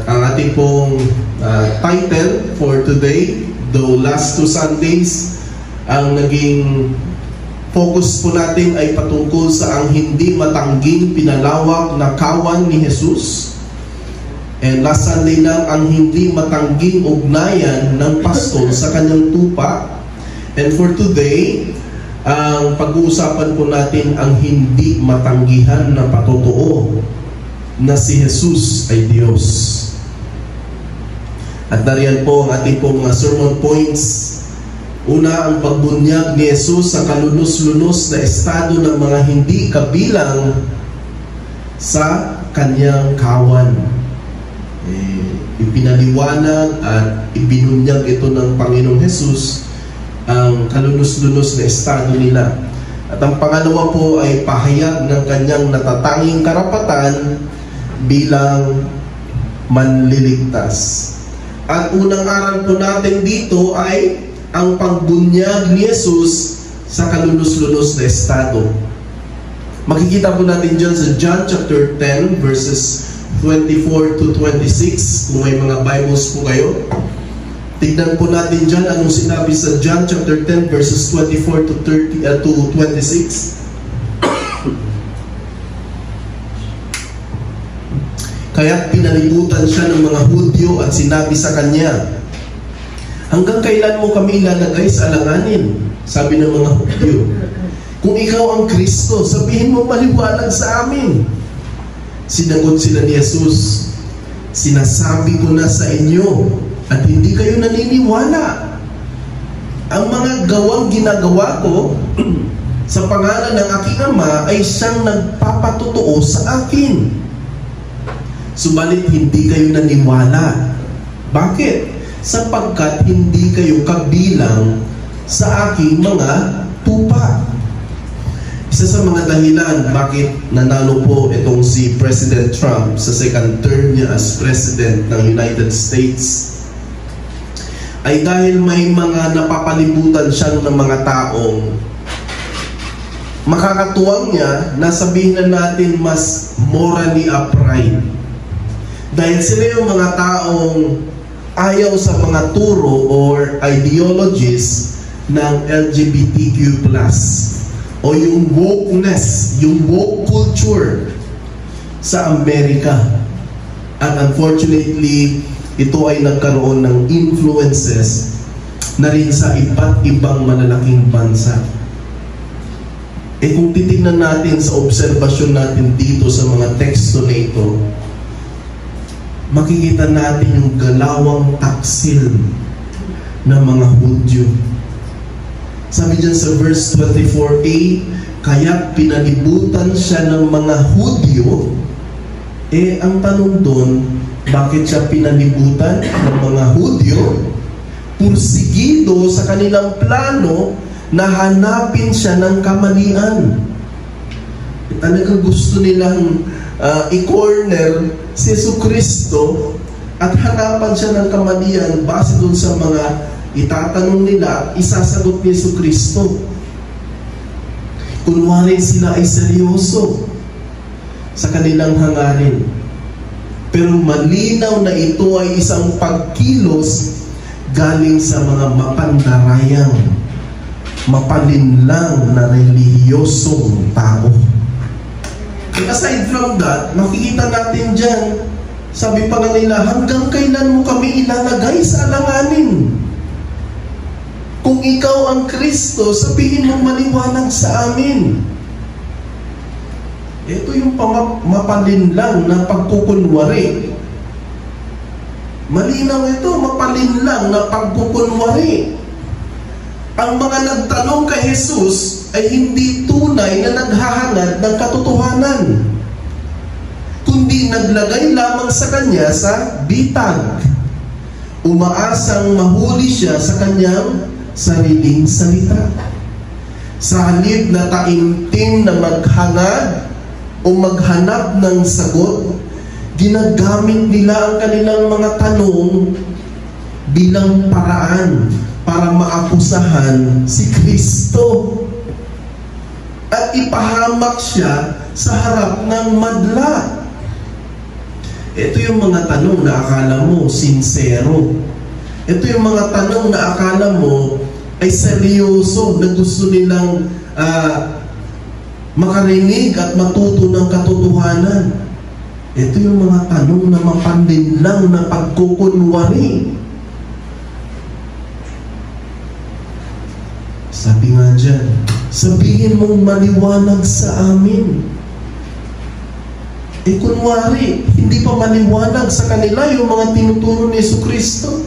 ang ating pong title for today, though last 2 Sundays, ang naging focus po natin ay patungkol sa ang hindi matangging pinalawak na kawan ni Jesus. And last Sunday lang, ang hindi matangging ugnayan ng pastol sa kanyang tupa. And for today, ang pag-uusapan po natin ang hindi matanggihan na patotoo na si Jesus ay Diyos. At nariyan po ang ating pong mga sermon points. Una, ang pagbunyag ni Jesus sa kalunos-lunos na estado ng mga hindi kabilang sa kanyang kawan. Ipinaliwanag at ibinunyag ito ng Panginoong Jesus ang kalunos-lunos na estado nila. At ang pangalawa po ay pahayag ng kanyang natatanging karapatan bilang manliligtas. At unang aral po natin dito ay ang pagbunyag ni Jesus sa kalunos-lunos na estado. Makikita po natin dyan sa John chapter 10 verses 24 to 26. Kung may mga Bibles po kayo, tignan po natin dyan anong sinabi sa John chapter 10 verses 24 to 26. Kaya't pinalibutan siya ng mga Hudyo at sinabi sa kanya, hanggang kailan mo kami ilalagay sa alanganin? Sabi ng mga Hudyo, kung ikaw ang Kristo, sabihin mo maliwanag sa amin. Sinagot sila ni Jesus, sinasabi ko na sa inyo at hindi kayo naniniwala. Ang mga gawang ginagawa ko sa pangalan ng aking Ama ay siyang nagpapatotoo sa akin. Subalit hindi kayo naniwala. Bakit? Sapagkat hindi kayo kabilang sa aking mga tupa. Isa sa mga dahilan bakit nanalo po itong si President Trump sa second term niya as President ng United States ay dahil may mga napapalibutan siyang ng mga taong makakatuwang niya na sabihin na natin mas morally upright. Dahil sila yung mga taong ayaw sa mga turo or ideologies ng LGBTQ+. O yung wokeness, yung woke culture sa Amerika. At unfortunately, ito ay nagkaroon ng influences na rin sa iba't ibang malalaking bansa. Kung titignan natin sa obserbasyon natin dito sa mga teksto na ito, makikita natin yung galawang taksil ng mga Hudyo. Sabi dyan sa verse 24a, kaya pinalibutan siya ng mga Hudyo. Ang tanong doon, bakit siya pinalibutan ng mga Hudyo? Pursigido sa kanilang plano na hanapin siya ng kamalian. Talagang gusto nilang i-corner si Jesucristo at hanapan siya ng kamalian base dun sa mga itatanong nila, isasagot ni Jesucristo. Kunwari sila ay seryoso sa kanilang hangarin. Pero malinaw na ito ay isang pagkilos galing sa mga mapandarayang, mapalinlang na relihiyosong tao. Aside from that, makikita natin dyan, sabi pa nga nila, hanggang kailan mo kami ilalagay sa alanganin? Kung ikaw ang Kristo, sabihin mo maliwanag sa amin. Ito yung mapalinlang na pagkukunwari. Malinaw ito, mapalinlang na pagkukunwari. Ang mga nagtanong kay Jesus ay hindi tunay na naghahangad ng katotohanan, kundi naglagay lamang sa kanya sa bitag, umaasang mahuli siya sa kanyang sariling salita. Sa halip na taimtim na maghangad o maghanap ng sagot, ginagamit nila ang kanilang mga tanong bilang paraan para maakusahan si Kristo at ipahamak siya sa harap ng madla. Ito yung mga tanong na akala mo sincero. Ito yung mga tanong na akala mo ay seryoso, na gusto nilang makarinig at matuto ng katotohanan. Ito yung mga tanong na mapanlinlang na pagkukunwari. Sabi nga dyan, sabihin mong maliwanag sa amin. Kunwari, hindi pa maliwanag sa kanila yung mga tinuturo ni Jesucristo.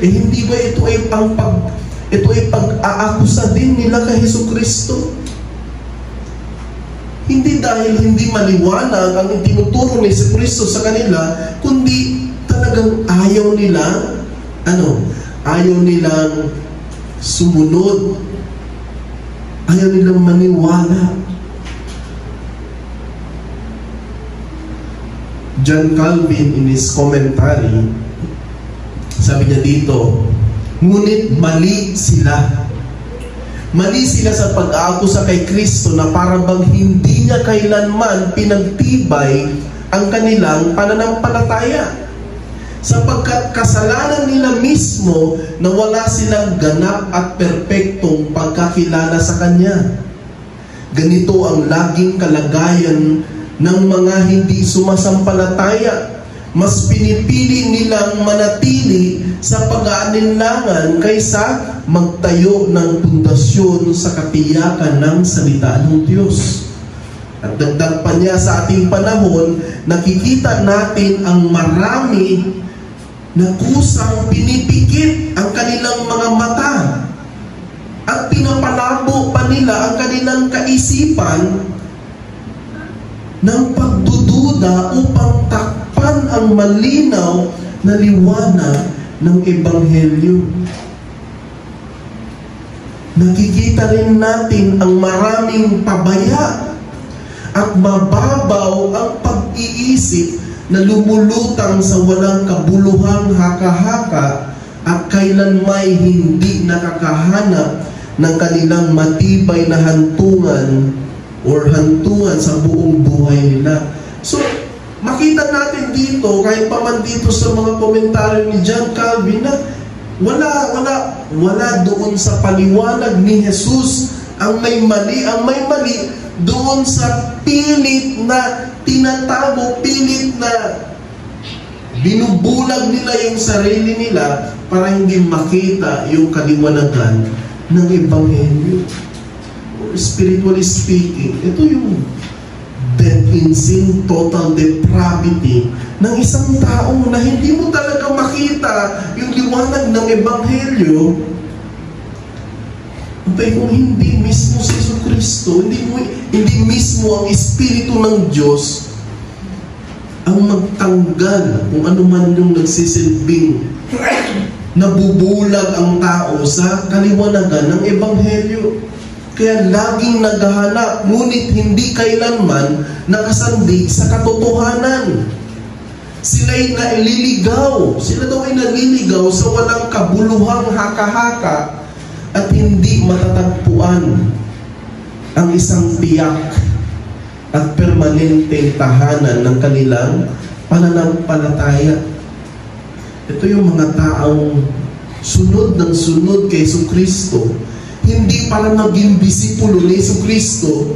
Hindi ba ito ay pag-aakusa din nila kay Jesucristo? Hindi dahil hindi maliwanag ang tinuturo ni Jesucristo sa kanila, kundi talagang ayaw nilang sumunod. Ayaw nilang maniwala. John Calvin, in his commentary, sabi niya dito, ngunit mali sila. Mali sila sa pag-aakusa kay Kristo na para bang hindi niya kailanman pinagtibay ang kanilang pananampalataya. Sapagkat kasalanan nila mismo na wala silang ganap at perpektong pagkakilala sa Kanya. Ganito ang laging kalagayan ng mga hindi sumasampalataya. Mas pinipili nilang manatili sa pag-aalinlangan kaysa magtayo ng pundasyon sa katiyakan ng salita ng Diyos. At dagdag pa niya, sa ating panahon, nakikita natin ang marami na kusang pinipikit ang kanilang mga mata at pinapalabo pa nila ang kanilang kaisipan ng pagdududa upang takpan ang malinaw na liwanag ng Ebanghelyo. Nakikita rin natin ang maraming pabaya at mababaw ang pag-iisip na lumulutang sa walang kabuluhang haka-haka at kailanmay hindi nakakahanap ng kanilang matibay na hantungan sa buong buhay nila. So, makita natin dito, kahit pa man dito sa mga komentaryo ni John Calvin, na wala doon sa paliwanag ni Jesus ang may mali. Ang may mali doon sa pilit na tinatago, pilit na binubulag nila yung sarili nila para hindi makita yung kaliwanagan ng Ebanghelyo. Spiritually speaking, ito yung death in sin, total depravity ng isang tao na hindi mo talaga makita yung liwanag ng Ebanghelyo. Kung hindi mismo si Jesucristo, hindi mismo ang Espiritu ng Diyos ang magtanggal kung ano man yung nagsisilbing nabubulag ang tao sa kaliwanagan ng Ebanghelyo. Kaya laging naghahanap, ngunit hindi kailanman nakasandig sa katotohanan. Sila'y naililigaw. Sila daw ay naliligaw sa walang kabuluhang haka-haka at hindi matatagpuan ang isang tiyak at permanenteng tahanan ng kanilang pananampalataya. Ito yung mga taong sunod ng sunod kay Jesucristo, hindi para maging disipulo ni Jesucristo,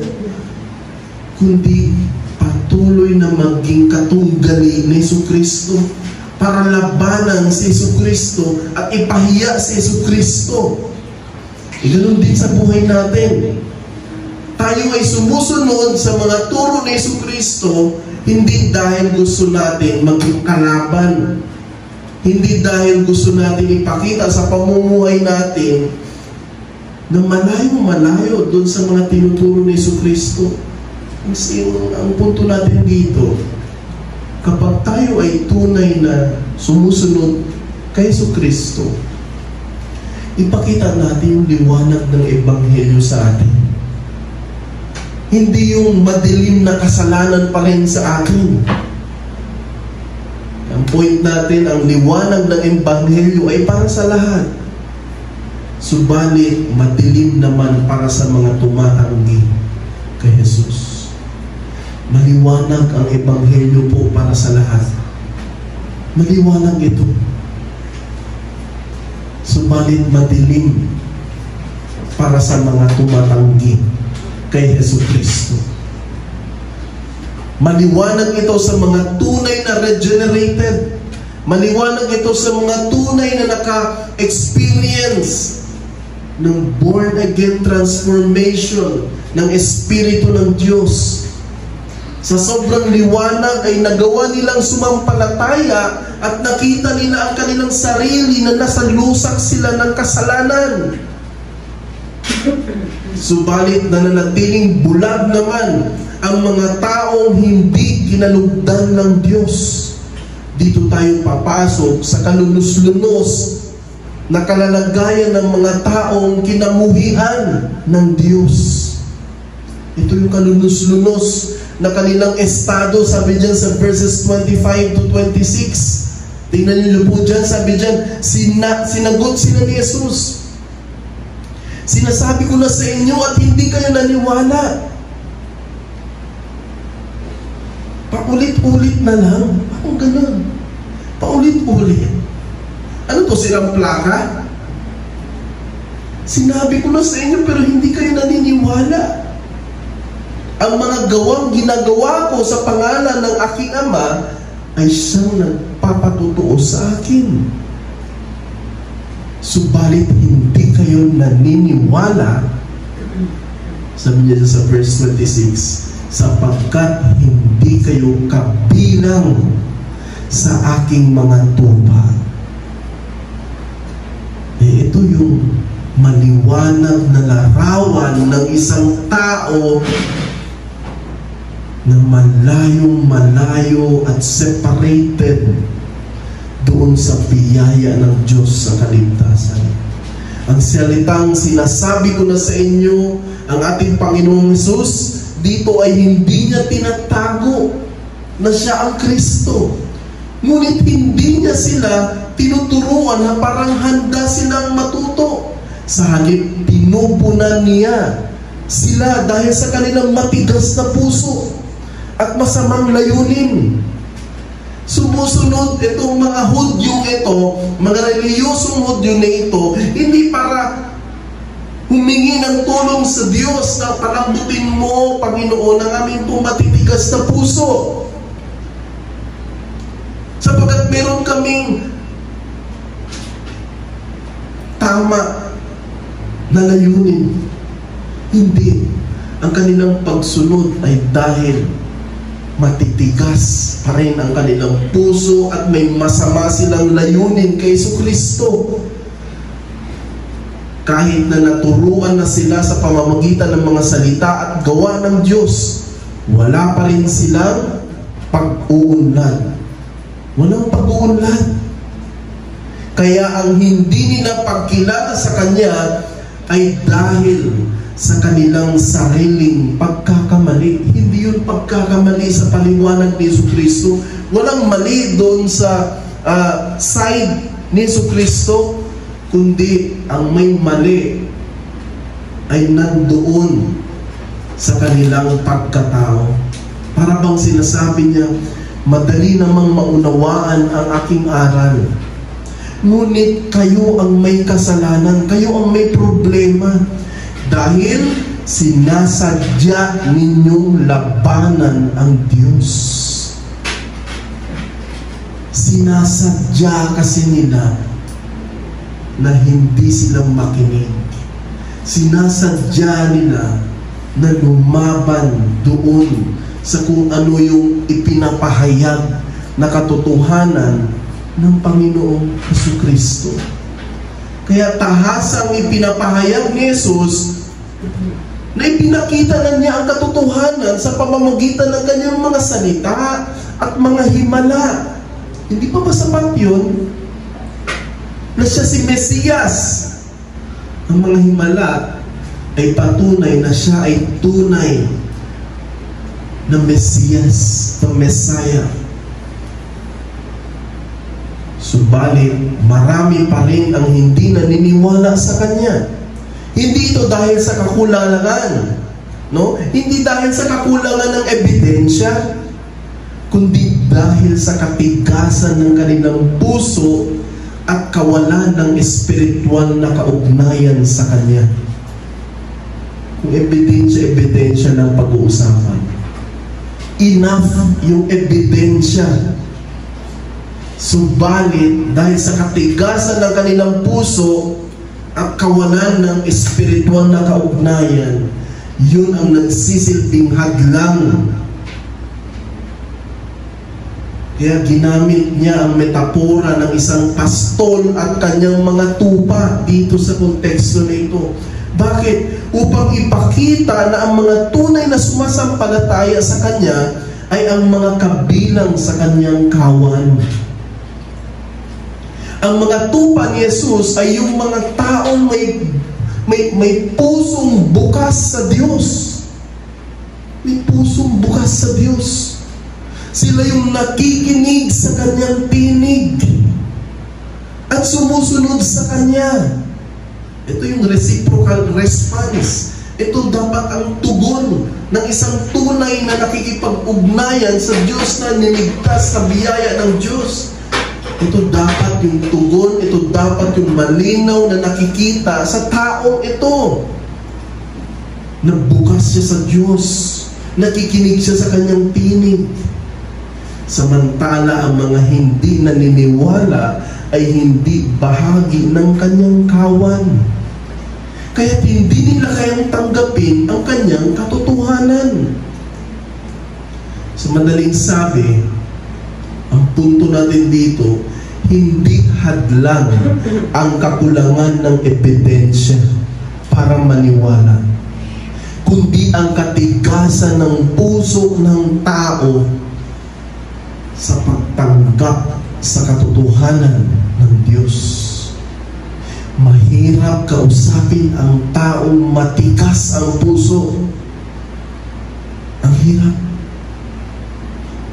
kundi patuloy na maging katunggali ni Jesucristo para labanan si Jesucristo at ipahiya si Jesucristo. Ganun din sa buhay natin. Tayo ay sumusunod sa mga turo ni Jesucristo hindi dahil gusto natin maging kalaban, hindi dahil gusto natin ipakita sa pamumuhay natin na malayo-malayo doon sa mga tinuturo ni Jesucristo. Ang punto natin dito, kapag tayo ay tunay na sumusunod kay Jesucristo, ipakita natin yung liwanag ng Ebanghelyo sa atin. Hindi yung madilim na kasalanan pa rin sa atin. Ang point natin, ang liwanag ng Ebanghelyo ay para sa lahat. Subalit, madilim naman para sa mga tumatanggi kay Jesus. Maliwanag ang Ebanghelyo po para sa lahat. Maliwanag ito. Subalit madilim para sa mga tumatanggi kay Jesucristo. Maliwanag ito sa mga tunay na regenerated. Maliwanag ito sa mga tunay na naka-experience ng born-again transformation ng Espiritu ng Diyos. Sa sobrang liwanag ay nagawa nilang sumampalataya at nakita nila ang kanilang sarili na nasa lusak sila ng kasalanan. Subalit nananatiling bulag naman ang mga taong hindi kinalugdan ng Diyos. Dito tayo papasok sa kalunos-lunos na kalalagayan ng mga taong kinamuhian ng Diyos. Ito yung kalunos-lunos na kanilang estado, sabi dyan sa verses 25 to 26. Tingnan niyo po dyan, sabi dyan, sinagot sila ni Jesus. Sinasabi ko na sa inyo at hindi kayo naniwala. Paulit-ulit na lang. Bakit ganun? Paulit-ulit. Ano to, silang plaka? Sinabi ko na sa inyo pero hindi kayo naniniwala. Ang mga gawang ginagawa ko sa pangalan ng aking Ama ay siyang nagpapatutuo sa akin. Subalit hindi kayo naniniwala, sabi niya sa verse 26, sapagkat hindi kayo kabilang sa aking mga tupa. Ito yung maliwanag na larawan ng isang tao na malayong-malayo at separated doon sa biyaya ng Diyos sa kaligtasan. Ang salitang sinasabi ko na sa inyo, ang ating Panginoong Hesus, dito ay hindi niya tinatago na siya ang Kristo. Ngunit hindi niya sila tinuturuan na parang handa silang matuto. Sa halip, pinupunan niya sila dahil sa kanilang matigas na puso at masamang layunin. Sumusunod itong mga Hudyo ito, mga reliyosong Hudyo na ito, hindi para humingi ng tulong sa Diyos na palambutin mo, Panginoon, ang aming pumatitigas na puso. Sapagkat meron kaming tama na layunin. Hindi. Ang kanilang pagsunod ay dahil matitigas pa rin ang kanilang puso at may masama silang layunin kay Jesucristo. Kahit na naturuan na sila sa pamamagitan ng mga salita at gawa ng Diyos, wala pa rin silang pag-uunlad. Walang pag-uunlad. Kaya ang hindi nila pagkilala sa Kanya ay dahil sa kanilang sariling pagkakamali. Hindi yun pagkakamali sa paliwanag ni Jesucristo. Walang mali doon sa side ni Jesucristo, kundi ang may mali ay nandoon sa kanilang pagkatao. Para bang sinasabi niya, madali namang maunawaan ang aking aral. Ngunit kayo ang may kasalanan, kayo ang may problema. Dahil sinasadya ninyong labanan ang Diyos. Sinasadya kasi nila na hindi sila makinig. Sinasadya nila na lumaban doon sa kung ano yung ipinapahayag na katotohanan ng Panginoong Jesucristo. Kaya tahasang ipinapahayag ni Jesus na ipinakita na niya ang katotohanan sa pamamagitan ng kanyang mga salita at mga himala. Hindi pa ba sapat yun? Na siya si Mesiyas. Ang mga himala ay patunay na siya ay tunay na Mesiyas, na Messiah. Subalit, marami pa rin ang hindi naniniwala sa Kanya. Hindi ito dahil sa kakulangan, no? Hindi dahil sa kakulangan ng ebidensya, kundi dahil sa katigasan ng kanilang puso at kawalan ng espiritual na kaugnayan sa Kanya. Kung ebidensya ng pag-uusapan. Enough yung ebidensya. Subalit, dahil sa katigasan ng kanilang puso at kawalan ng espiritual na kaugnayan, yun ang nagsisilbing hadlang. Kaya ginamit niya ang metapora ng isang pastol at kanyang mga tupa dito sa konteksto na ito. Bakit? Upang ipakita na ang mga tunay na sumasampalataya sa Kanya ay ang mga kabilang sa Kanyang kawan. Ang mga tupa ni Jesus ay yung mga taong may pusong bukas sa Diyos. May pusong bukas sa Diyos. Sila yung nakikinig sa Kanyang tinig at sumusunod sa Kanya. Ito yung reciprocal response. Ito dapat ang tugon ng isang tunay na nakikipag-ugnayan sa Diyos na niligtas sa biyaya ng Diyos. Ito dapat yung tugon, ito dapat yung malinaw na nakikita sa taong ito. Nagbukas siya sa Diyos. Nakikinig siya sa Kanyang tinig. Samantala ang mga hindi naniniwala ay hindi bahagi ng Kanyang kawan. Kaya hindi nila kayang tanggapin ang Kanyang katotohanan. Sa madaling sabi, ang punto natin dito, hindi hadlang ang kakulangan ng ebidensya para maniwala, kundi ang katigasan ng puso ng tao sa pagtanggap sa katotohanan ng Diyos. Mahirap kausapin ang taong matigas ang puso. Ang hirap.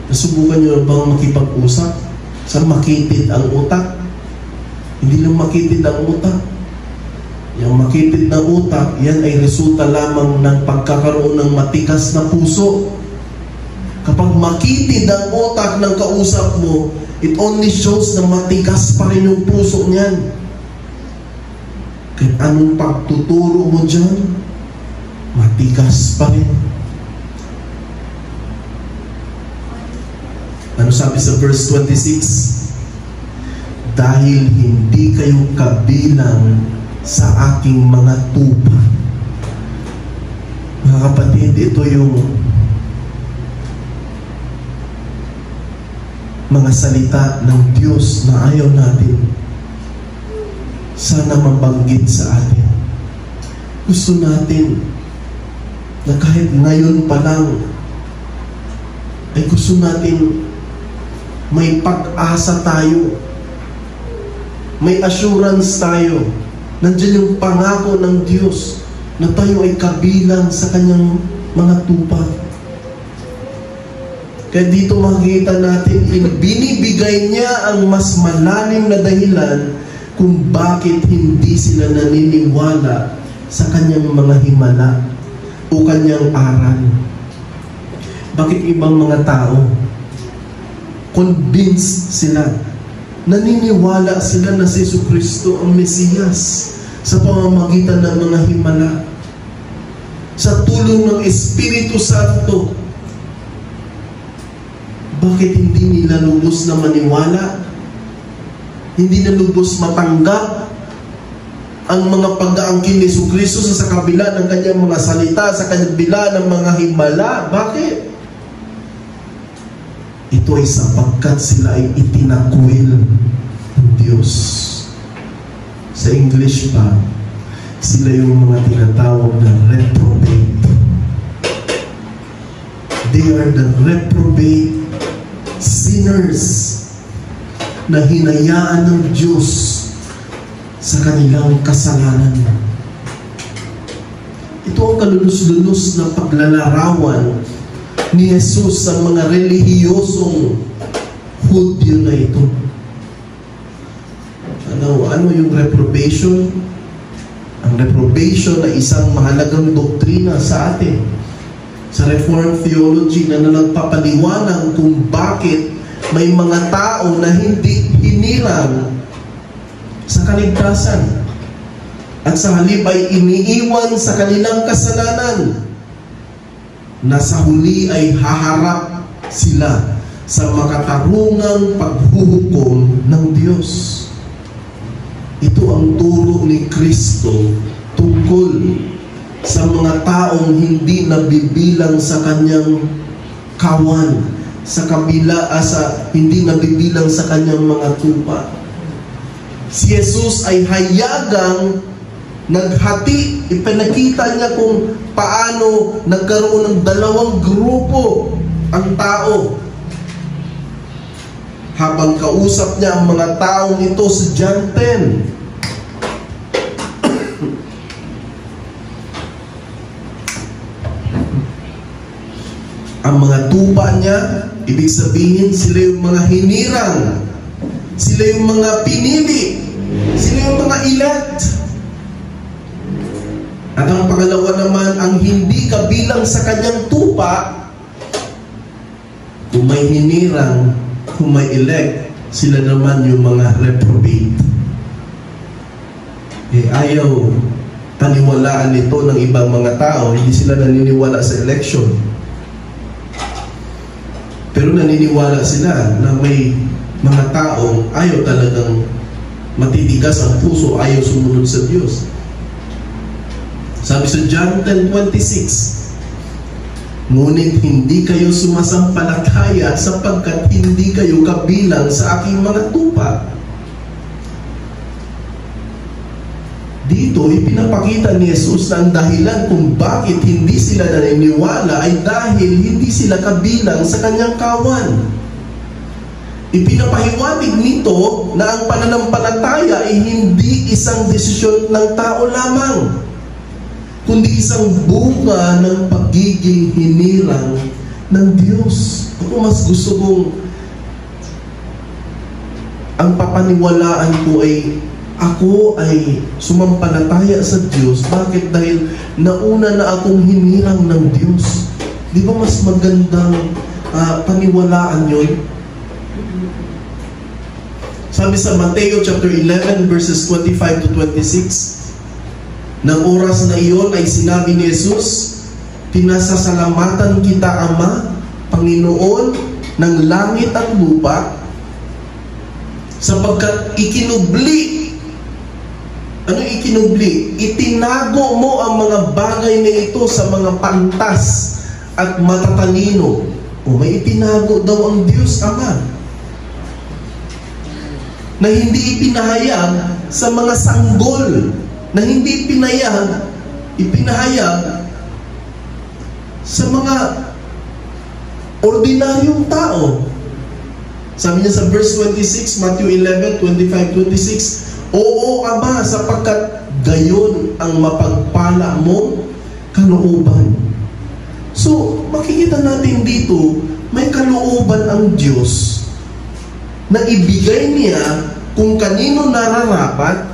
Nasubukan nyo na bang makipag-usap sa makitid ang utak? Hindi lang makitid ang utak. Yung makitid na utak, yan ay resulta lamang ng pagkakaroon ng matigas na puso. Kapag makitid ang utak ng kausap mo, it only shows na matigas pa rin yung puso niyan. Kahit anong pagtuturo mo dyan, matigas pa rin. Ano sabi sa verse 26? Dahil hindi kayo kabilang sa aking mga tupa. Mga kapatid, ito yung mga salita ng Diyos na ayaw natin sana mabanggit sa atin. Gusto natin na kahit ngayon pa lang ay gusto natin may pag-asa tayo, may assurance tayo. Nandiyan yung pangako ng Diyos na tayo ay kabilang sa Kanyang mga tupa. Kaya dito makikita natin, binibigay niya ang mas malalim na dahilan kung bakit hindi sila naniniwala sa Kanyang mga himala o Kanyang aral. Bakit ibang mga tao, convinced sila, naniniwala sila na si Jesucristo ang Mesiyas sa pamamagitan ng mga himala, sa tulong ng Espiritu Santo. Bakit hindi nila lubos na maniwala? Hindi na lubos matanggap ang mga pag-aangkin ni Jesucristo sa kabila ng Kanyang mga salita, sa kabila ng mga himala? Bakit? Ito ay sapagkat sila ay itinakwil ng Diyos. Sa English pa, sila yung mga tinatawag na reprobate. They are the reprobate sinners na hinayaan ng Diyos sa kanilang kasalanan. Ito ang kalunos-lunos na paglalarawan ni Jesus sa mga relihiyosong Hudyo na ito. Ano yung reprobation? Ang reprobation ay isang mahalagang doktrina sa atin. Sa Reformed Theology na nagpapaliwanag kung bakit may mga tao na hindi hinirang sa kaligtasan. At sa halip ay iniiwan sa kanilang kasalanan, na sa huli ay haharap sila sa makatarungang paghuhukom ng Diyos. Ito ang turo ni Kristo tungkol sa mga taong hindi nabibilang sa kanyang kawan, hindi nabibilang sa kanyang mga tupa. Si Jesus ay hayagang naghati, ipinakita niya kung paano nagkaroon ng dalawang grupo ang tao. Habang kausap niya ang mga taong ito sa John 10, ang mga tupa niya, ibig sabihin sila yung mga hinirang, sila yung mga pinili, sila yung mga elect. At ang pangalawa naman, ang hindi kabilang sa kanyang tupa, kung may hinirang, kung may elect, sila naman yung mga reprobate. Ayaw paniwalaan nito ng ibang mga tao, hindi sila naniniwala sa election. Pero naniniwala sila na may mga taong ayaw talagang matitigas ang puso, ayaw sumunod sa Diyos. Sabi sa John 10:26, ngunit hindi kayo sumasampalataya sapagkat hindi kayo kabilang sa aking mga tupa. Dito, ipinapakita ni Jesus na ang dahilan kung bakit hindi sila naniniwala ay dahil hindi sila kabilang sa kanyang kawan. Ipinapahiwatig nito na ang pananampalataya ay hindi isang desisyon ng tao lamang, kundi isang bunga ng pagiging hinirang ng Diyos. Ako mas gusto kong ang papaniwalaan ko ay ako ay sumampalataya sa Diyos. Bakit? Dahil nauna na akong hinirang ng Diyos. Di ba mas magandang paniwalaan yun? Sabi sa Mateo chapter 11 verses 25 to 26, ng oras na iyon ay sinabi ni Jesus, pinasasalamatan kita, Ama, Panginoon ng langit at lupa, sapagkat ikinubli. Ano ikinubli? Itinago mo ang mga bagay na ito sa mga pantas at matatalino. O may itinago daw ang Diyos Ama na hindi ipinahayag sa mga sanggol, na hindi ipinahayag sa mga ordinaryong tao. Sabi niya sa verse 26, Matthew 11, 25-26, oo, Ama, sapagkat gayon ang mapagpala mo kalooban. So, makikita natin dito, may kalooban ang Diyos na ibigay niya kung kanino nararapat,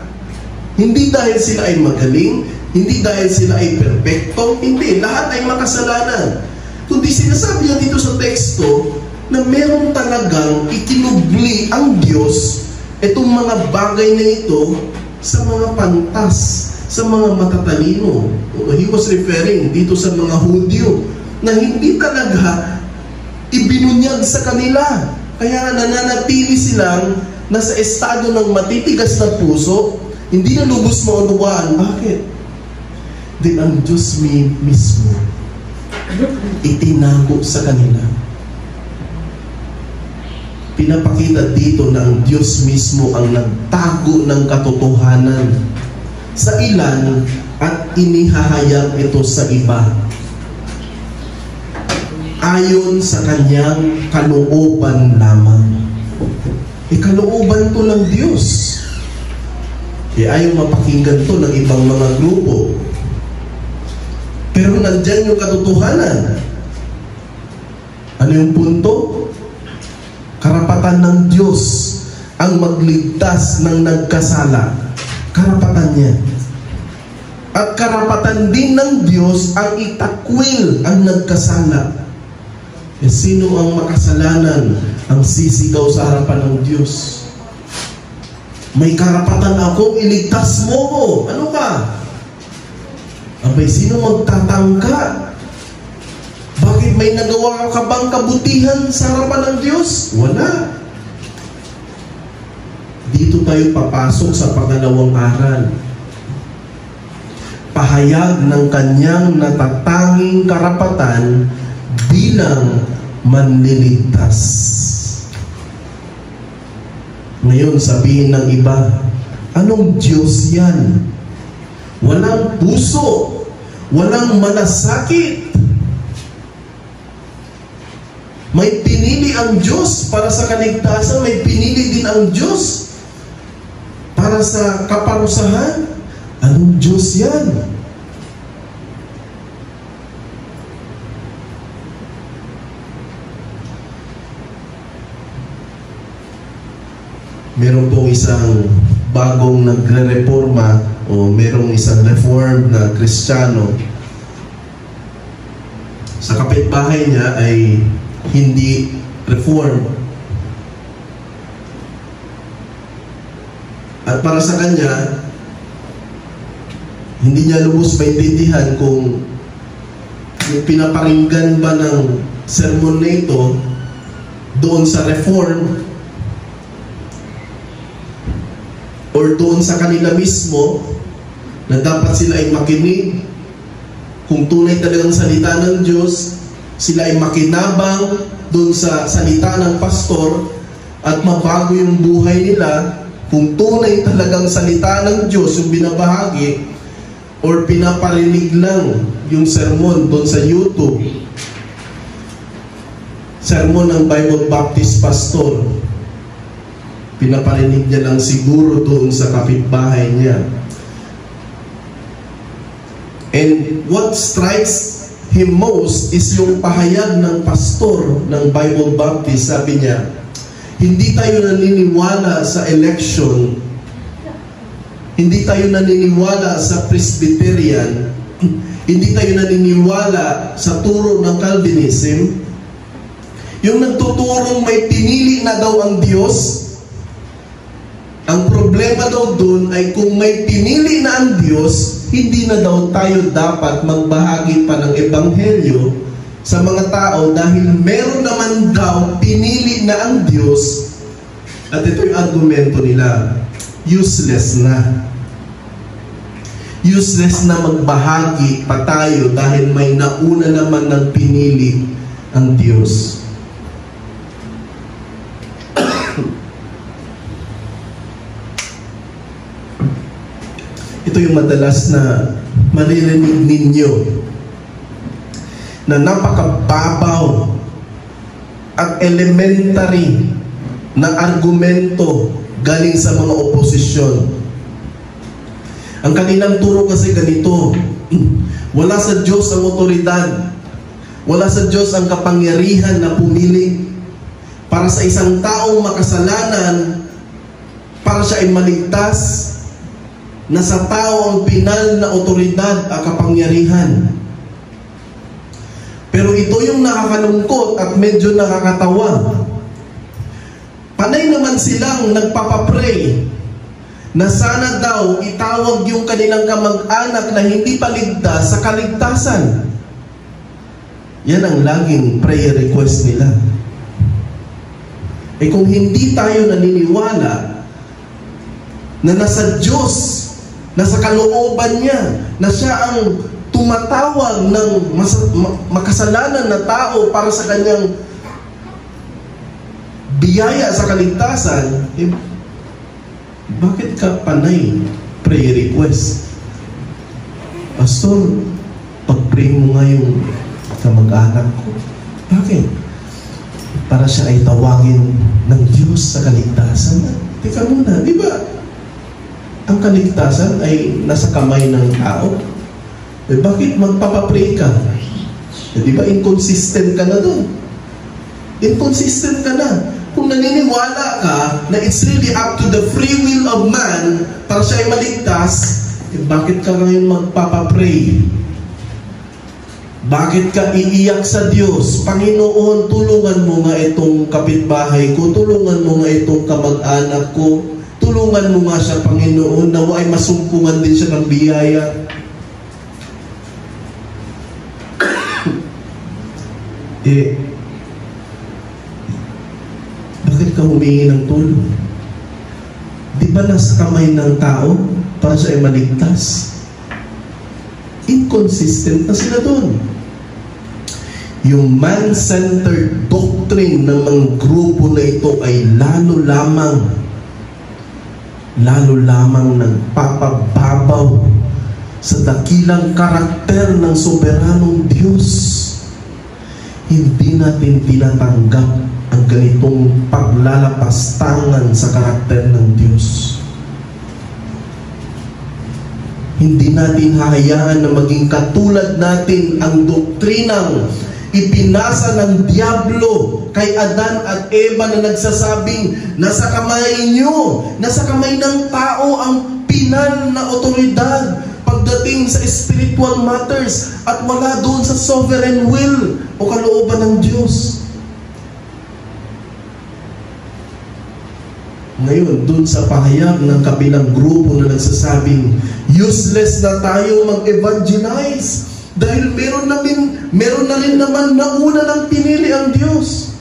hindi dahil sila ay magaling, hindi dahil sila ay perpekto, hindi, lahat ay makasalanan. Kundi sinasabi niya dito sa teksto na meron talagang ikinubli ang Diyos itong mga bagay na ito sa mga pantas, sa mga matatalino. He was referring dito sa mga Hudyo na hindi talaga ibinunyag sa kanila. Kaya nananatili silang nasa estado ng matitigas na puso, hindi na lubos maunawaan. Bakit? Dahil ang Diyos mismo itinago sa kanila. Pinapakita dito na ang Diyos mismo ang nagtago ng katotohanan sa ilan at inihahayag ito sa iba ayon sa kanyang kalooban lamang. Kalooban to ng Diyos. Ayaw mapakinggan to ng ibang mga grupo. Pero nandyan yung katotohanan. Ano yung punto? Karapatan ng Diyos ang magligtas ng nagkasala. Karapatan niya. At karapatan din ng Diyos ang itakwil ang nagkasala. Sino ang makasalanan ang sisigaw sa harapan ng Diyos. May karapatan akong iligtas mo ko. Ano ka? Abay, sino magtatangka? Bakit may nagawa ka bang kabutihan sa harapan ng Diyos? Wala. Dito tayo papasok sa pangalawang aral. Pahayag ng kanyang natatanging karapatan bilang manliligtas. Ngayon, sabihin ng iba, anong Diyos yan? Walang puso, walang malasakit. May pinili ang Diyos para sa kaligtasan, may pinili din ang Diyos para sa kaparusahan. Anong Diyos yan? Meron pong isang bagong nagre-reforma o merong isang reformed na Kristiyano. Sa kapitbahay niya ay hindi reform. At para sa kanya, hindi niya lubos maintindihan kung yung pinaparinggan ba ng sermon na ito doon sa reform or doon sa kanila mismo na dapat sila ay makinig kung tunay talagang salita ng Diyos, sila ay makinabang doon sa salita ng pastor at mabago yung buhay nila kung tunay talagang salita ng Diyos yung binabahagi or pinaparinig lang yung sermon doon sa YouTube. Sermon ng Bible Baptist Pastor. Pinaparinig niya lang siguro doon sa kapitbahay niya. And what strikes him most is yung pahayag ng pastor ng Bible Baptist. Sabi niya, hindi tayo naniniwala sa election, hindi tayo naniniwala sa Presbyterian, hindi tayo naniniwala sa turo ng Calvinism. Yung nagtuturong may pinili na daw ang Diyos. Ang problema daw dun ay kung may pinili na ang Diyos, hindi na daw tayo dapat magbahagi pa ng ebanghelyo sa mga tao dahil meron naman daw pinili na ang Diyos. At ito yung argumento nila, useless na. Useless na magbahagi pa tayo dahil may nauna naman ng pinili ang Diyos. Ito yung madalas na maririnig ninyo na napakababaw at elementary na argumento galing sa mga oposisyon. Ang kanilang turo kasi ganito, wala sa Diyos ang otoridad, wala sa Diyos ang kapangyarihan na pumili para sa isang taong makasalanan para siya ay maligtas. Nasa tao ang pinal na otoridad at kapangyarihan. Pero ito yung nakakalungkot at medyo nakakatawa. Panay naman silang nagpapapray na sana daw itawag yung kanilang kamag-anak na hindi paligtas sa kaligtasan. Yan ang laging prayer request nila. Eh kung hindi tayo naniniwala na nasa Diyos, nasa kalooban niya, na siya ang tumatawag ng makasalanan na tao para sa kanyang biyaya sa kaligtasan, eh, bakit ka panay prayer request? Pastor, pag-pray mo nga yung kamag-anak ko. Bakit? Para siya ay tawagin ng Diyos sa kaligtasan. Teka muna, di ba? Ang kaligtasan ay nasa kamay ng tao. Eh, bakit magpapapray ka? Eh, di ba inconsistent ka na doon? Inconsistent ka na. Kung naniniwala ka na it's really up to the free will of man para siya ay maligtas, eh, bakit ka ngayon magpapapray? Bakit ka iiyak sa Diyos? Panginoon, tulungan mo nga itong kapitbahay ko, tulungan mo nga itong kamag-anak ko, tulungan mo nga siya, Panginoon, nawa ay masumpungan din siya ng biyaya. Bakit ka humingi ng tulong? Di ba nasa kamay ng tao para siya ay maligtas? Inconsistent na sila doon. Yung man-centered doctrine ng mga grupo na ito ay lalo lamang nagpapababaw sa dakilang karakter ng soberanong Diyos. Hindi natin tinatanggap ang ganitong paglalapastangan sa karakter ng Diyos. Hindi natin hahayaan na maging katulad natin ang doktrinang ipinasa ng Diablo kay Adan at Eva na nagsasabing, nasa kamay niyo, nasa kamay ng tao ang pinal na otoridad pagdating sa spiritual matters at wala doon sa sovereign will o kalooban ng Diyos. Ngayon, dun sa pahayag ng kabilang grupo na nagsasabing useless na tayo mag-evangelize dahil meron na rin naman nauna ng pinili ang Diyos.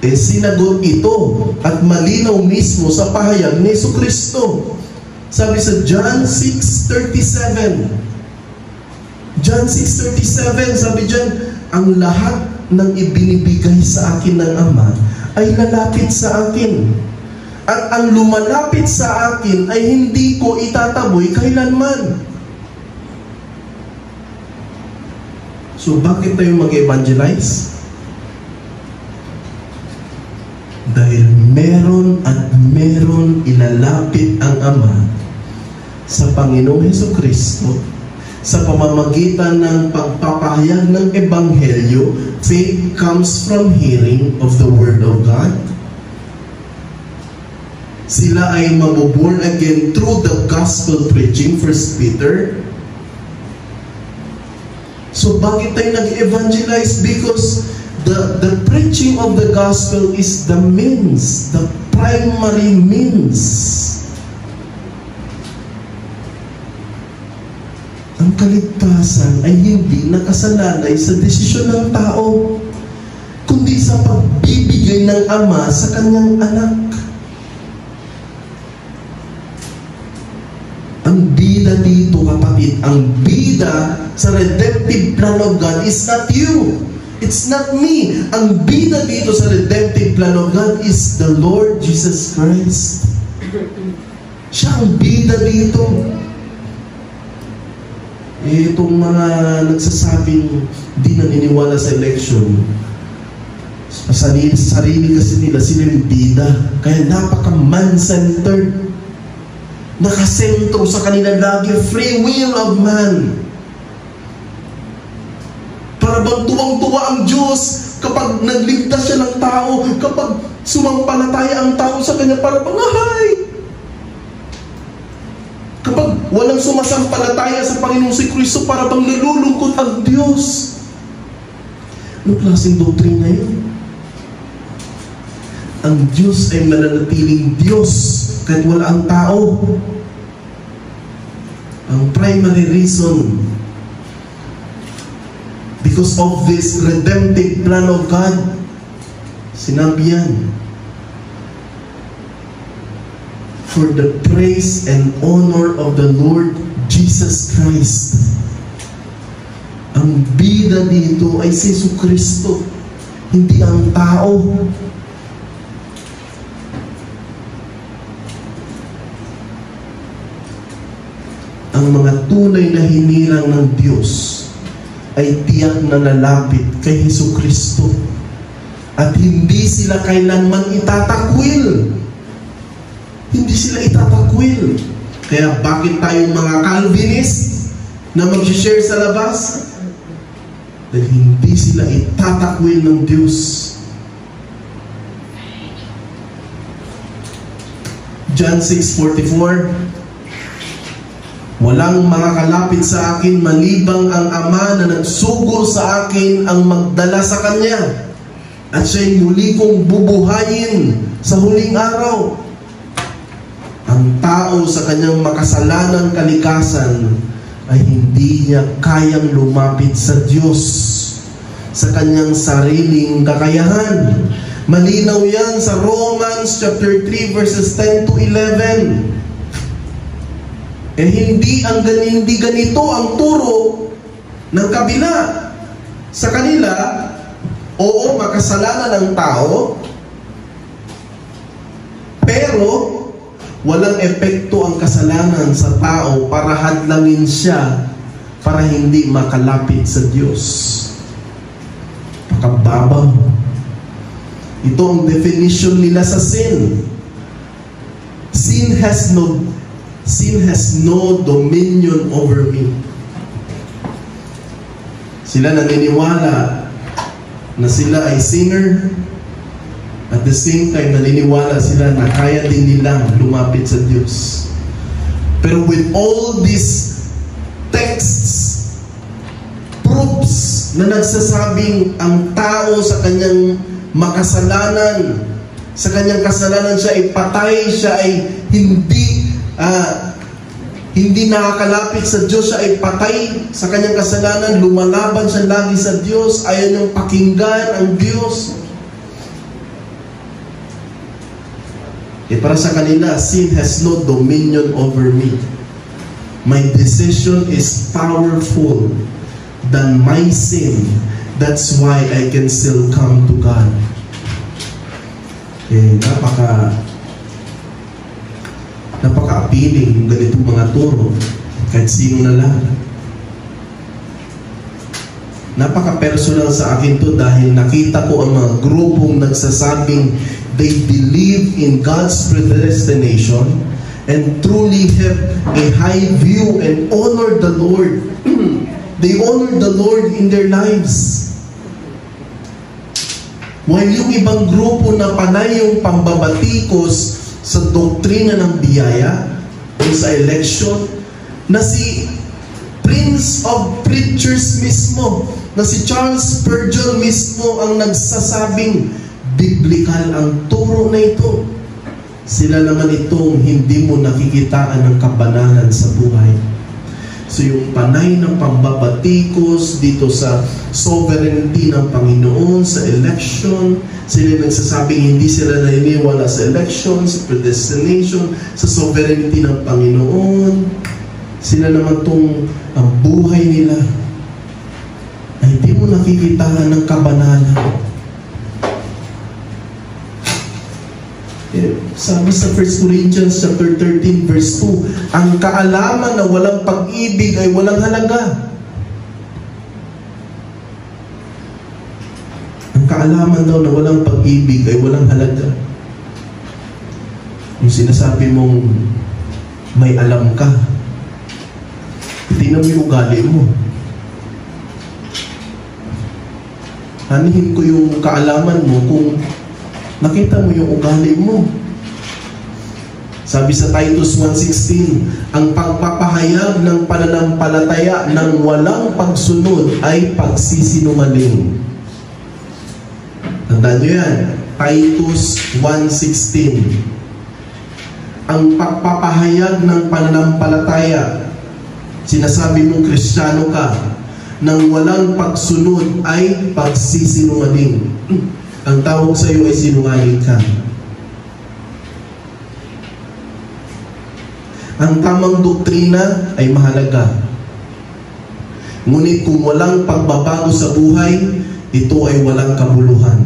Sinagot ito at malinaw mismo sa pahayag ni Jesucristo. Sabi sa John 6:37, John 6:37, sabi dyan, ang lahat ng ibinibigay sa akin ng Ama ay lalapit sa akin. At ang lumalapit sa akin ay hindi ko itataboy kailanman. So bakit tayo mag-evangelize? Dahil meron at meron ilalapit ang Ama sa Panginoong Jesucristo sa pamamagitan ng pagpapahayag ng Ebanghelyo. Faith comes from hearing of the Word of God. Sila ay mabuborn again through the gospel preaching, 1 Peter. So bakit tayo nag-evangelize? Because the preaching of the gospel is the means, the primary means. Ang kaligtasan ay hindi nakasalalay sa desisyon ng tao, kundi sa pagbibigay ng Ama sa kanyang anak. Ang bida dito, kapatid, ang bida sa redemptive plan of God is not you. It's not me. Ang bida dito sa redemptive plan of God is the Lord Jesus Christ. Siya ang bida dito. Itong mga nagsasabing di naniniwala sa election, sa sarili kasi nila, sila yung bida. Kaya napaka-man-centered. Nakasentro sa kanila lagi, free will of man. Para bang tuwang-tuwa ang Diyos kapag nagligtas siya ng tao, kapag sumampalataya ang tao sa Kanya, para bang ahay. Kapag walang sumasampalataya sa Panginoong si Kristo, para bang nalulungkot ang Diyos. Anong klaseng doktrina yun? Ang Diyos ay mananatiling Diyos kahit wala ang tao. Ang primary reason, because of this redemptive plan of God, sinabi yan, for the praise and honor of the Lord Jesus Christ. Ang bida dito ay si Jesucristo, hindi ang tao. Ang mga tunay na hinirang ng Diyos ay tiyak na lalapit kay Jesucristo at hindi sila kailanman itatakwil. Hindi sila itatakwil. Kaya bakit tayong mga Calvinist na mag-share sa labas? Dahil hindi sila itatakwil ng Diyos. John 6:44, Walang makakalapit sa akin malibang ang Ama na nagsugo sa akin ang magdala sa Kanya. At siya'y muli kong bubuhayin sa huling araw. Ang tao sa kanyang makasalanan kalikasan ay hindi niya kayang lumapit sa Diyos sa kanyang sariling kakayahan. Malinaw yan sa Romans chapter 3 verses 10 to 11. Hindi ganito ang turo ng kabila. Sa kanila, oo, makasalanan ng tao, pero walang epekto ang kasalanan sa tao para hadlangin siya para hindi makalapit sa Diyos. Pakababaw. Ito ang definition nila sa sin. Sin has no dominion over me. Sila naniniwala na sila ay sinner, at the same time naniniwala sila na kaya din nilang lumapit sa Diyos. Pero with all these texts, proofs na nagsasabing ang tao sa kanyang makasalanan, sa kanyang kasalanan siya ay patay, siya ay hindi nakakalapit sa Diyos, siya ay patay sa kanyang kasalanan, lumalaban siya lagi sa Diyos, ayaw niyang pakinggan ang Diyos. Para sa kanila, sin has no dominion over me. My decision is powerful than my sin. That's why I can still come to God. Napaka-appealing yung ganitong mga turo kahit sino na lang. Napaka-personal sa akin to dahil nakita ko ang mga grupong nagsasabing they believe in God's predestination and truly have a high view and honor the Lord. They honor the Lord in their lives. While yung ibang grupo na panay yung pambabatikos sa doktrina ng biyaya o sa election, na si Prince of Preachers mismo, na si Charles Spurgeon mismo ang nagsasabing biblical ang turo na ito. Sila naman itong hindi mo nakikitaan ng kabanalan sa buhay. So yung panay ng pambabatikos dito sa sovereignty ng Panginoon, sa election, sila nagsasabing hindi sila naniniwala sa election, sa predestination, sa sovereignty ng Panginoon. Sila naman itong ang buhay nila ay hindi mo nakikitaan ng kabanalan. Sabi sa 1 Corinthians chapter 13 verse 2, ang kaalaman na walang pag-ibig ay walang halaga. Ang kaalaman daw na walang pag-ibig ay walang halaga. Yung sinasabi mong may alam ka, tingnan mo yung ugali mo. Anihin ko yung kaalaman mo kung nakita mo yung ugali mo. Sabi sa Titus 1:16, ang pagpapahayag ng pananampalataya ng walang pagsunod ay pagsisinungaling. Tandaan nyo yan. Titus 1:16. Ang pagpapahayag ng pananampalataya, sinasabi mong Kristiyano ka, ng walang pagsunod ay pagsisinungaling. Ang tawag sa iyo ay sinungaling ka. Ang tamang doktrina ay mahalaga. Ngunit kung walang pagbabago sa buhay, ito ay walang kabuluhan.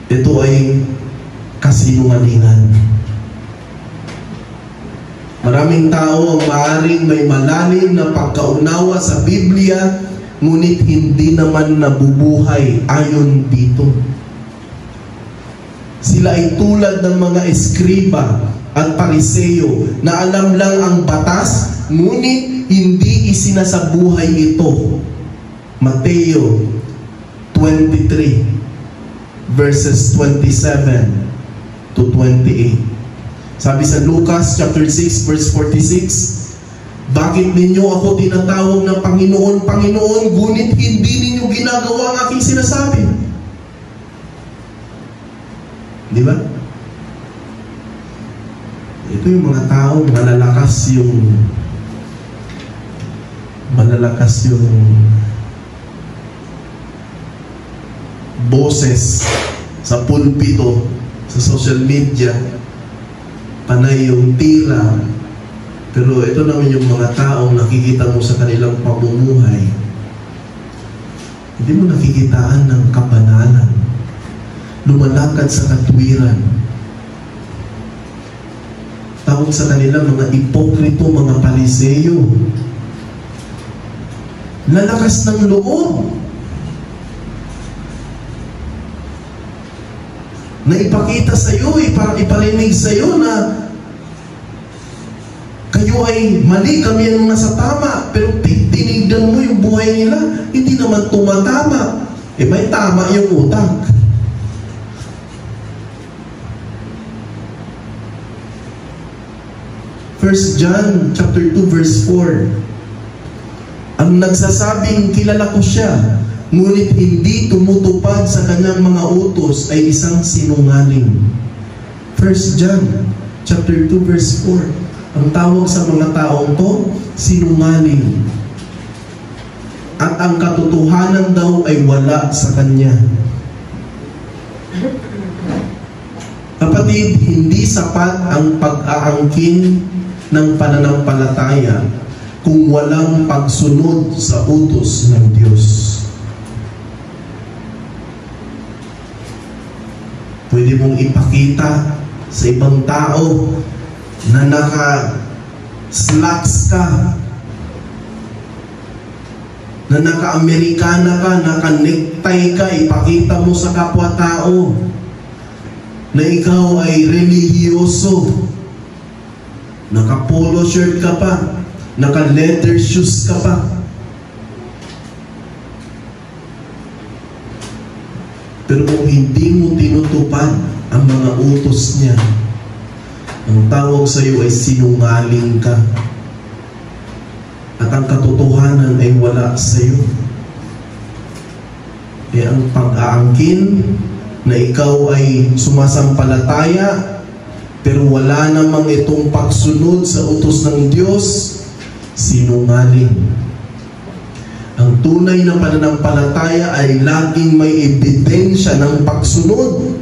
Ito ay kasinungalingan. Maraming tao ang maaaring may malalim na pagkaunawa sa Biblia, ngunit hindi naman nabubuhay ayon dito. Sila ay tulad ng mga eskriba at pariseyo na alam lang ang batas, ngunit hindi isinasabuhay ito. Mateo 23 verses 27 to 28. Sabi sa Lucas chapter 6 verse 46, bakit ninyo ako tinatawag na Panginoon, Panginoon, ngunit hindi ninyo ginagawa ang aking sinasabi? Di ba? Ito yung mga tao, malalakas yung boses sa pulpito, sa social media, panay yung tira. Pero ito naman yung mga taong nakikita mo sa kanilang pamumuhay, hindi mo nakikitaan ng kabanalan, lumalakad sa katwiran. Tawag sa kanila mga ipokrito, mga pariseyo. Lalakas ng loob na ipakita sa iyo, iparinig sa iyo na kayo ay mali, kami ang nasa tama. Pero tinignan mo yung buhay nila, hindi naman tumatama. May tama yung utak. First John chapter 2 verse 4, ang nagsasabing kilala ko siya, ngunit hindi tumutupad sa kanyang mga utos ay isang sinungaling. First John chapter 2 verse 4, ang tawag sa mga taong to, sinungaling. At ang katotohanan daw ay wala sa kanya. Kapatid, hindi sapat ang pag-aangkin ng pananampalataya kung walang pagsunod sa utos ng Diyos. Pwede mong ipakita sa ibang tao na naka-slacks ka, na naka-Amerikana ka, naka-necktie ka, ipakita mo sa kapwa-tao na ikaw ay relihiyoso, naka-polo shirt ka pa, naka-leather shoes ka pa. Pero kung hindi mo tinutupad ang mga utos niya, ang tawag sa iyo ay sinungaling ka. At ang katotohanan ay wala sa iyo. Kaya ang pag-aangkin na ikaw ay sumasampalataya, pero wala namang itong pagsunod sa utos ng Diyos, sinungaling. Ang tunay na pananampalataya ay laging may ebidensya ng pagsunod.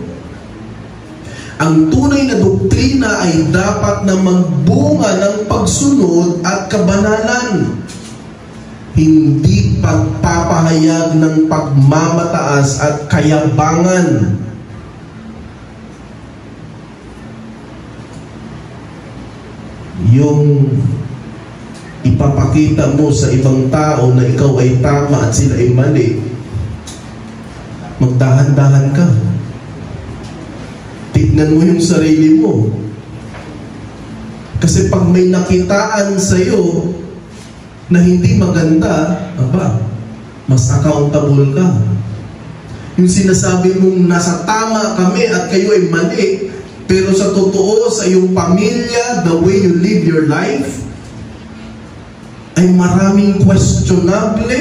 Ang tunay na doktrina ay dapat na magbunga ng pagsunod at kabanalan. Hindi pagpapahayag ng pagmamataas at kayabangan. Yung ipapakita mo sa ibang tao na ikaw ay tama at sila ay mali, magdahan-dahan ka. Tignan mo yung sarili mo. Kasi pag may nakitaan sa'yo na hindi maganda, mas accountable ka. Yung sinasabi mong nasa tama kami at kayo ay mali, pero sa totoo, sa iyong pamilya, the way you live your life, ay maraming questionable.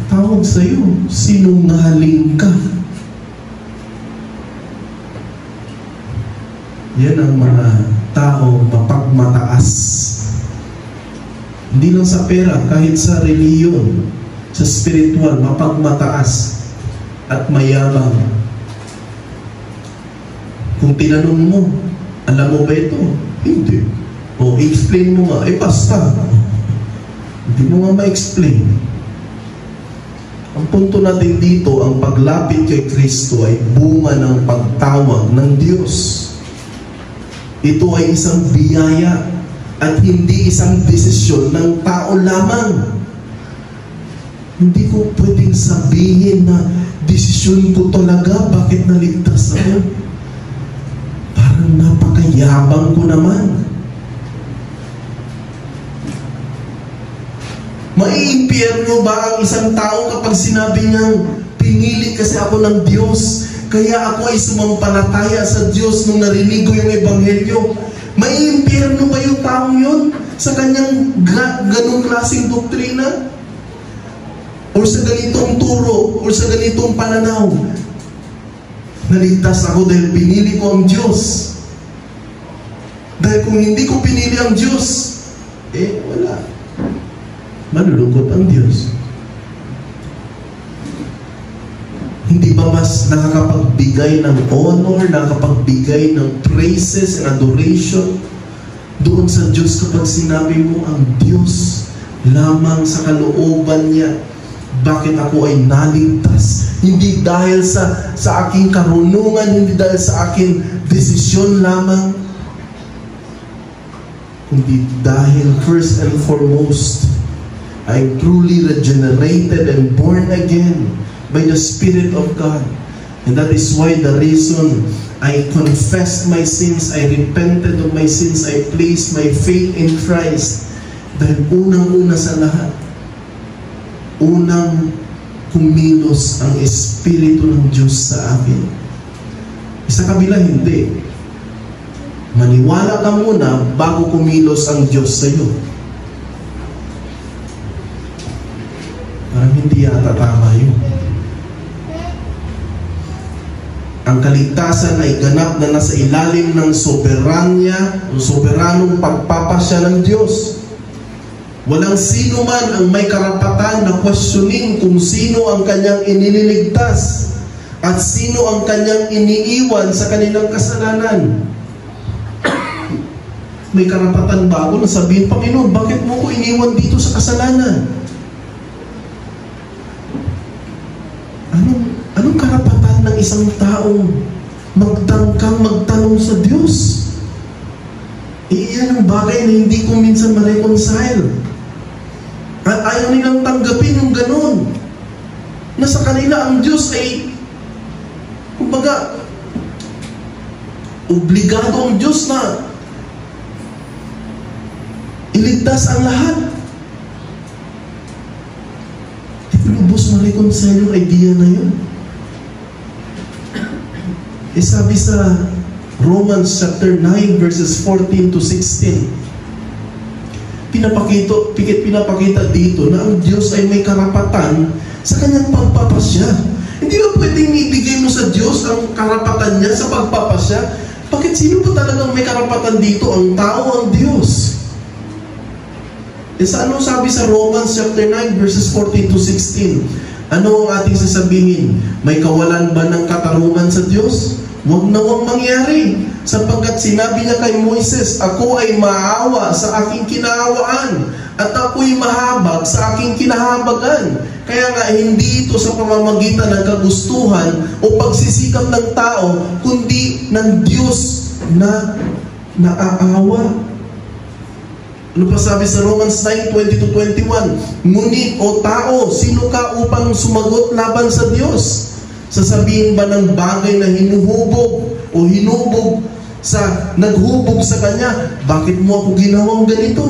Tawag sa iyo, sinungaling ka. Yan ang mga tao mapagmataas. Hindi lang sa pera, kahit sa reliyon, sa spiritual, mapagmataas at mayabang. Kung tinanong mo, alam mo ba ito? Hindi. O explain mo nga, basta. Hindi mo nga ma-explain. Ang punto natin dito, ang paglapit kay Kristo ay bunga ng pagtawag ng Diyos. Ito ay isang biyaya at hindi isang desisyon ng tao lamang. Hindi ko pwedeng sabihin na desisyon ko talaga, bakit naligtas ako? Parang napakayabang ko naman. Maiimpyerno ba ang isang tao kapag sinabi niyang pinili kasi ako ng Diyos kaya ako ay sumampalataya sa Diyos nung narinig ko yung Ebanghelyo. May impyerno ba yung taong yun sa kanyang ganong klaseng doktrina? O sa ganitong turo, o sa ganitong pananaw? Naligtas ako dahil pinili ko ang Diyos. Dahil kung hindi ko pinili ang Diyos, wala. Malulungkot ang Diyos. Hindi ba mas nakakapagbigay ng honor, nakakapagbigay ng praises and adoration doon sa Diyos kapag sinabi mo ang Diyos lamang sa kalooban niya? Bakit ako ay naligtas? Hindi dahil sa aking karunungan, hindi dahil sa aking desisyon lamang, kundi dahil first and foremost, I'm truly regenerated and born again by the Spirit of God. And that is why the reason I confessed my sins, I repented of my sins, I placed my faith in Christ. Dahil unang-una sa lahat, unang kumilos ang Espiritu ng Diyos sa akin. Sa kabila, hindi. Maniwala ka muna bago kumilos ang Diyos sa iyo. Parang hindi yata tama yun. Ang kaligtasan ay ganap na nasa ilalim ng soberanya o soberanong pagpapasya ng Diyos. Walang sino man ang may karapatan na questionin kung sino ang kanyang inililigtas at sino ang kanyang iniiwan sa kanilang kasalanan. May karapatan ba ako na sabihin, Panginoon, bakit mo ko iniwan dito sa kasalanan? Anong karapatan ng isang taong magtanong sa Diyos? Iyan ang bagay na hindi ko minsan ma-reconcile. At ayaw nilang tanggapin yung ganun. Na sa kanila ang Diyos ay, kumbaga, obligado ang Diyos na iligtas ang lahat. Di ba lubos ma-reconcile yung idea na yun? Sabi sa Romans chapter 9 verses 14 to 16, pinapakita dito na ang Diyos ay may karapatan sa kanyang pagpapasya. Hindi ba pwedeng ibigay mo sa Diyos ang karapatan niya sa pagpapasya? Bakit sino ba talagang may karapatan dito? Ang tao, ang Diyos. Sa ano sabi sa Romans chapter 9 verses 14 to 16? Ano ang ating sasabihin? May kawalan ba ng katarungan sa Diyos? Huwag na huwag mangyari. Sapagkat sinabi niya kay Moises, ako ay maawa sa aking kinaawaan at ako'y mahabag sa aking kinahabagan. Kaya nga hindi ito sa pamamagitan ng kagustuhan o pagsisikap ng tao, kundi ng Diyos na naaawa. Ano pa sabi sa Romans 9:20-21? Ngunit o tao, sino ka upang sumagot laban sa Diyos? Sasabihin ba ng bagay na hinuhubog o hinubog naghubog sa Kanya, bakit mo ako ginawang ganito?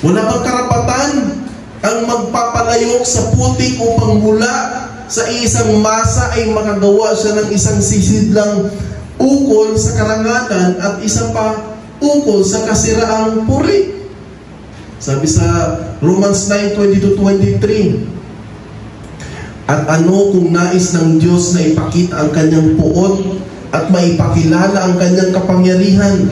Wala bang karapatan ang magpapalayok sa putik upang mula sa isang masa ay makagawa siya ng isang sisidlang ukol sa karangalan at isa pa ukol sa kasiraang puri? Sabi sa Romans 9:20-23, at ano kung nais ng Diyos na ipakita ang kanyang puot at maipakilala ang kanyang kapangyarihan,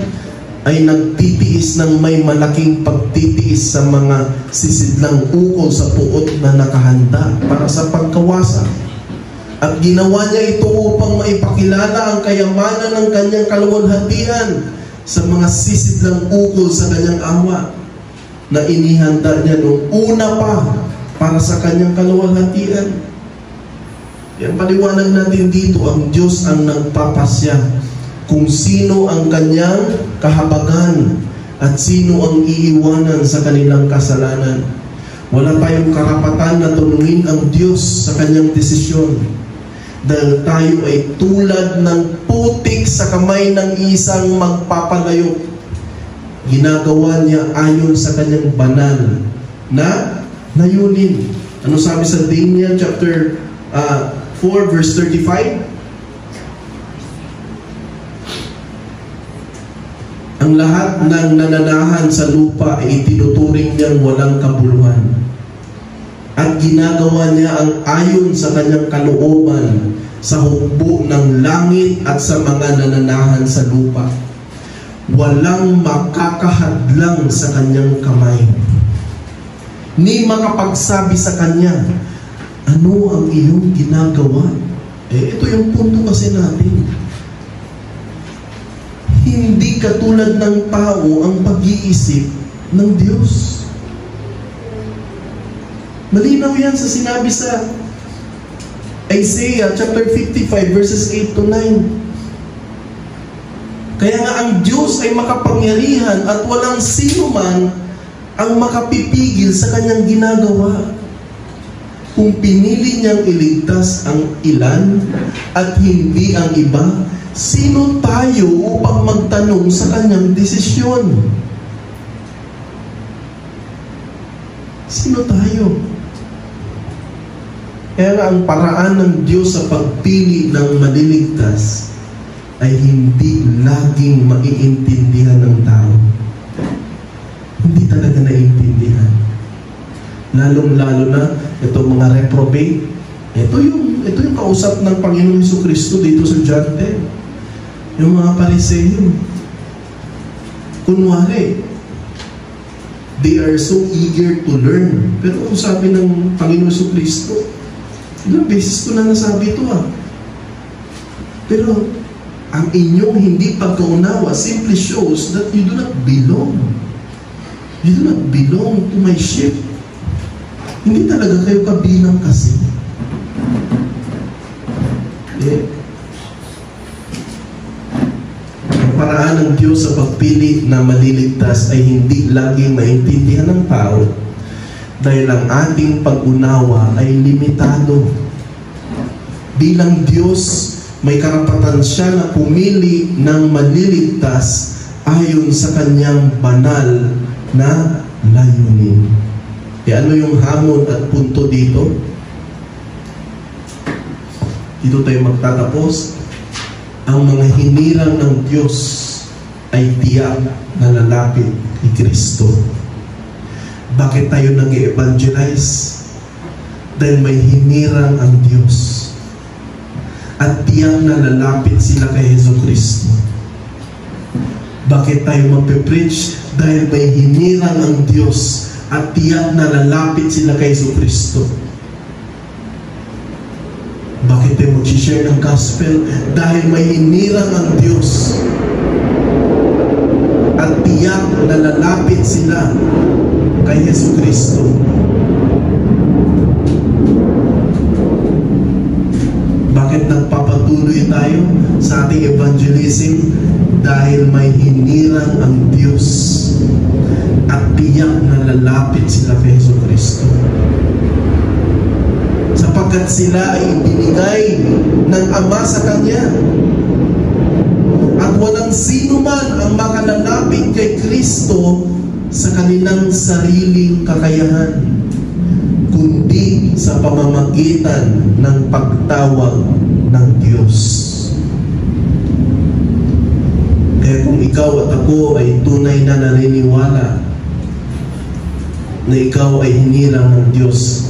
ay nagtitiis ng may malaking pagtitiis sa mga sisidlang ukol sa puot na nakahanda para sa pagkawasa. At ginawa niya ito upang maipakilala ang kayamanan ng kanyang kaluwalhatian sa mga sisidlang ukol sa kanyang awa na inihanda niya noong una pa para sa kanyang kaluwalhatian. Yan, paliwanag natin dito, ang Diyos ang nagpapasya kung sino ang kanyang kahabagan at sino ang iiwanan sa kanilang kasalanan. Wala tayong karapatan na tulungin ang Diyos sa kanyang desisyon dahil tayo ay tulad ng putik sa kamay ng isang magpapalayo. Ginagawa niya ayon sa kanyang banal na layunin. Ano sabi sa Daniel chapter 4 verse 35? Ang lahat ng nananahan sa lupa ay itinuturing niyang walang kabuluhan. At ginagawa niya ang ayon sa kanyang kalooban sa hukbo ng langit at sa mga nananahan sa lupa. Walang makakahadlang sa kanyang kamay, ni makapagsabi sa kanya, ano ang iyong ginagawa? Ito yung punto kasi natin. Hindi katulad ng tao ang pag-iisip ng Diyos. Malinaw yan sa sinabi sa Isaiah chapter 55 verses 8 to 9. Kaya nga ang Diyos ay makapangyarihan at walang sino man ang makapipigil sa kanyang ginagawa. Kung pinili niyang iligtas ang ilan at hindi ang iba, sino tayo upang magtanong sa kanyang desisyon? Sino tayo? Kaya ang paraan ng Diyos sa pagpili ng maliligtas ay hindi laging maiintindihan ng tao. Hindi talaga naiintindihan. Lalong-lalo na itong mga reprobate. Ito yung kausap ng Panginoong Jesucristo dito sa John 10. Yung mga Pariseo. Kunwari, they are so eager to learn. Pero kung sabi ng Panginoong Jesucristo, ilang beses ko na nasabi ito Pero ang inyong hindi pagkaunawa simply shows that you do not belong. You do not belong to my sheep. Hindi talaga kayo kabilang kasi. Ang paraan ng Diyos sa pagpili na maliligtas ay hindi laging maintindihan ng tao dahil ang ating pag-unawa ay limitado. Bilang Diyos, may karapatan siya na pumili ng maliligtas ayon sa kanyang banal na layunin. Ano yung hamon at punto dito? Dito tayo magtatapos. Ang mga hinirang ng Diyos ay tiyak na lalapit ni Kristo. Bakit tayo nag-evangelize? Dahil may hinirang ang Diyos. At tiyak na lalapit sila kay Jesucristo. Bakit tayo magpe-preach? Dahil may hinirang ang Diyos at tiyak na lalapit sila kay Jesucristo. Bakit tayo mag-share ng gospel? Dahil may hinirang ang Diyos at tiyak na lalapit sila kay Jesucristo. Bakit nagpapatuloy tayo sa ating evangelism? Dahil may hinirang ang Diyos at tiyak na lalapit sila kay Jesucristo. Sapagkat sila ay ibinigay ng Ama sa Kanya. At walang sino man ang makalalapit kay Kristo sa kanilang sariling kakayahan, kundi sa pamamagitan ng pagtawag ng Diyos. Kaya kung ikaw at ako ay tunay na naniniwala na ikaw ay hinirang ng Diyos,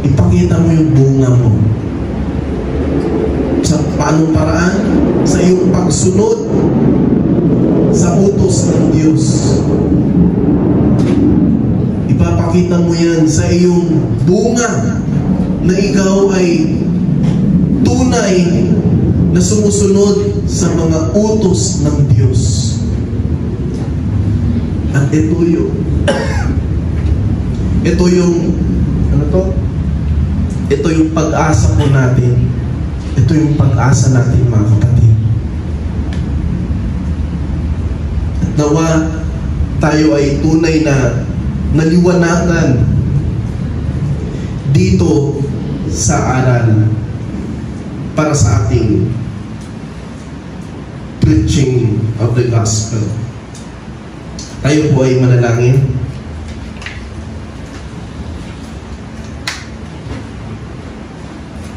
ipakita mo yung bunga mo. Sa paanong paraan? Sa iyong pagsunod sa utos ng Diyos. Ipapakita mo yan sa iyong bunga na ikaw ay tunay na sumusunod sa mga utos ng Diyos. At ito yung ito yung pag-asa po natin. Ito yung pag-asa natin, mga kapatid. At nawa tayo ay tunay na naliwanagan dito sa aral para sa ating preaching of the gospel. Tayo po ay manalangin.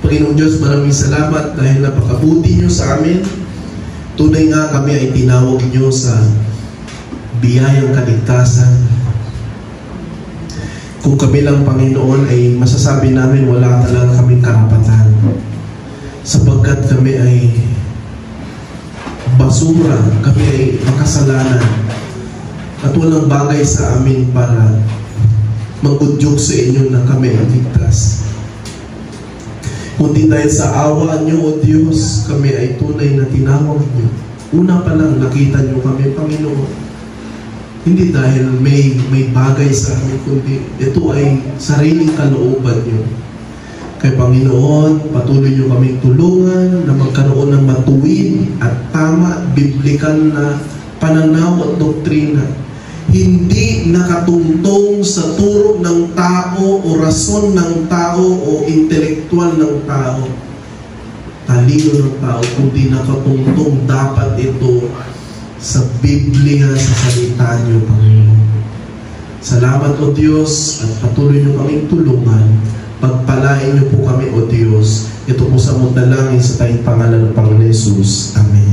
Panginoong Diyos, maraming salamat dahil napakabuti niyo sa amin. Tunay nga kami ay tinawag niyo sa biyayang kaligtasan. Kung kami lang, Panginoon, ay masasabi namin wala talaga kaming karapatan. Sapagkat kami ay basura, kami ay makasalanan. At walang bagay sa amin para mag-udyok sa inyo na kami ay ligtas. Kundi dahil sa awa niyo, O Diyos, kami ay tunay na tinawag niyo. Una pa lang, nakita niyo kami, Panginoon. Hindi dahil may bagay sa amin, kundi ito ay sariling kalooban niyo. Kay Panginoon, patuloy niyo kaming tulungan na magkaroon ng matuwid at tama, biblikal na pananaw at doktrina. Hindi nakatungtong sa turo ng tao o rason ng tao o intelektual ng tao, talino ng tao, kundi nakatungtong dapat ito sa Biblia, sa salita niyo, Panginoon. Salamat, O Diyos, at patuloy niyo kaming tulungan. Pagpalain niyo po kami, O Diyos. Ito po sa mong dalangin sa tayong pangalan ng Panginoon Jesus. Amen.